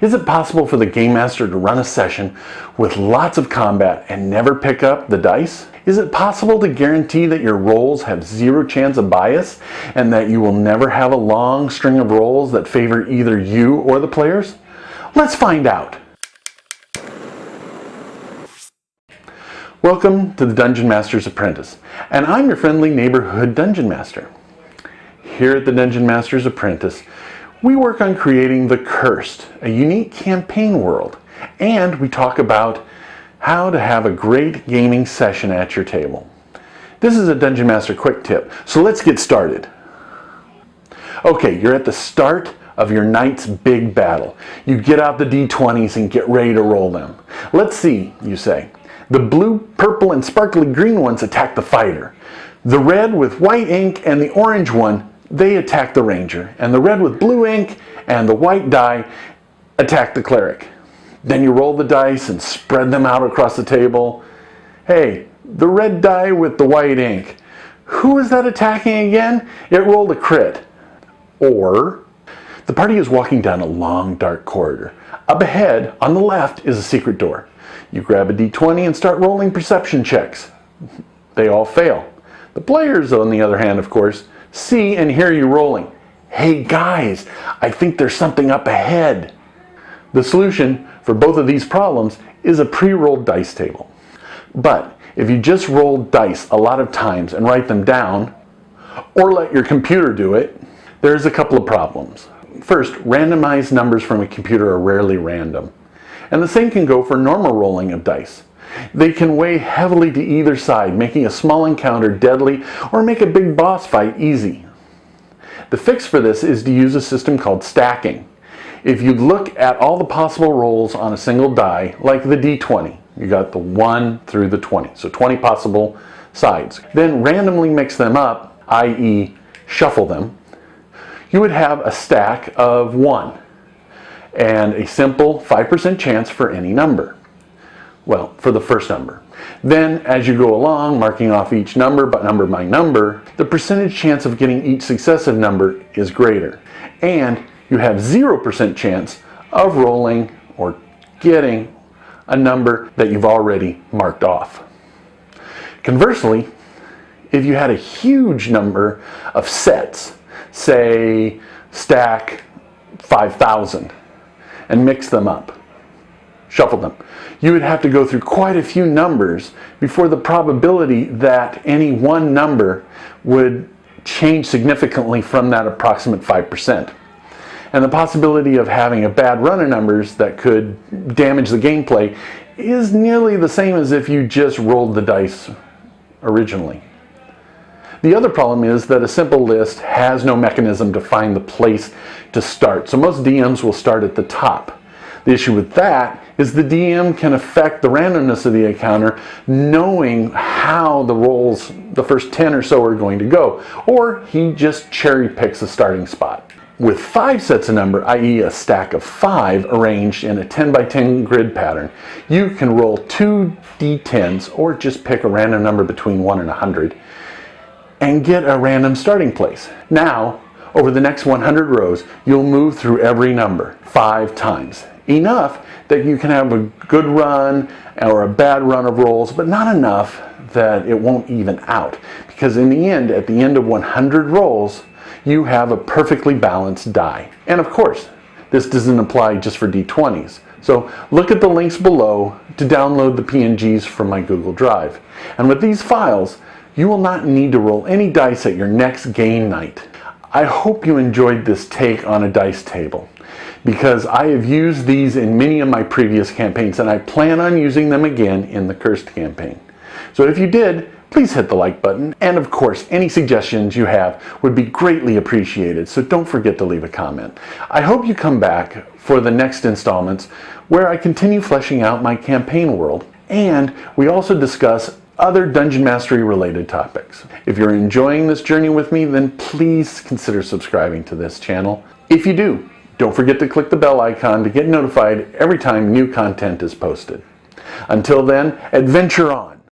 Is it possible for the Game Master to run a session with lots of combat and never pick up the dice? Is it possible to guarantee that your rolls have zero chance of bias and that you will never have a long string of rolls that favor either you or the players? Let's find out. Welcome to the Dungeon Master's Apprentice, and I'm your friendly neighborhood Dungeon Master. Here at the Dungeon Master's Apprentice, we work on creating the Cursed, a unique campaign world, and we talk about how to have a great gaming session at your table. This is a Dungeon Master quick tip, so let's get started. Okay, you're at the start of your night's big battle. You get out the d20s and get ready to roll them. Let's see, you say. The blue, purple, and sparkly green ones attack the fighter. The red with white ink and the orange one, they attack the ranger. And the red with blue ink and the white die attack the cleric. Then you roll the dice and spread them out across the table. Hey, the red die with the white ink. Who is that attacking again? It rolled a crit. Or, the party is walking down a long, dark corridor. Up ahead, on the left, is a secret door. You grab a d20 and start rolling perception checks. They all fail. The players, on the other hand, of course, see and hear you rolling. Hey guys, I think there's something up ahead. The solution for both of these problems is a pre-rolled dice table. But if you just roll dice a lot of times and write them down, or let your computer do it, there's a couple of problems. First, randomized numbers from a computer are rarely random. And the same can go for normal rolling of dice. They can weigh heavily to either side, making a small encounter deadly or make a big boss fight easy. The fix for this is to use a system called stacking. If you look at all the possible rolls on a single die, like the d20, you got the 1 through the 20, so 20 possible sides. Then randomly mix them up, i.e. shuffle them, you would have a stack of 1 and a simple 5% chance for any number. Well, for the first number. Then, as you go along, marking off each number by number, the percentage chance of getting each successive number is greater. And you have 0% chance of rolling or getting a number that you've already marked off. Conversely, if you had a huge number of sets, say stack 5,000, and mix them up, shuffle them, you would have to go through quite a few numbers before the probability that any one number would change significantly from that approximate 5%. And the possibility of having a bad run of numbers that could damage the gameplay is nearly the same as if you just rolled the dice originally. The other problem is that a simple list has no mechanism to find the place to start, so most DMs will start at the top. The issue with that is the DM can affect the randomness of the encounter, knowing how the rolls, the first 10 or so, are going to go, or he just cherry picks a starting spot. With 5 sets of number, i.e. a stack of 5 arranged in a 10 by 10 grid pattern, you can roll 2 d10s, or just pick a random number between 1 and 100, and get a random starting place. Now, over the next 100 rows, you'll move through every number 5 times. Enough that you can have a good run or a bad run of rolls, but not enough that it won't even out. Because in the end, at the end of 100 rolls, you have a perfectly balanced die. And of course, this doesn't apply just for d20s. So look at the links below to download the PNGs from my Google Drive. And with these files, you will not need to roll any dice at your next game night. I hope you enjoyed this take on a dice table, because I have used these in many of my previous campaigns and I plan on using them again in the Cursed campaign. So if you did, please hit the like button, and of course any suggestions you have would be greatly appreciated, so don't forget to leave a comment. I hope you come back for the next installments where I continue fleshing out my campaign world, and we also discuss other Dungeon Mastery related topics. If you're enjoying this journey with me, then please consider subscribing to this channel. If you do, don't forget to click the bell icon to get notified every time new content is posted. Until then, adventure on!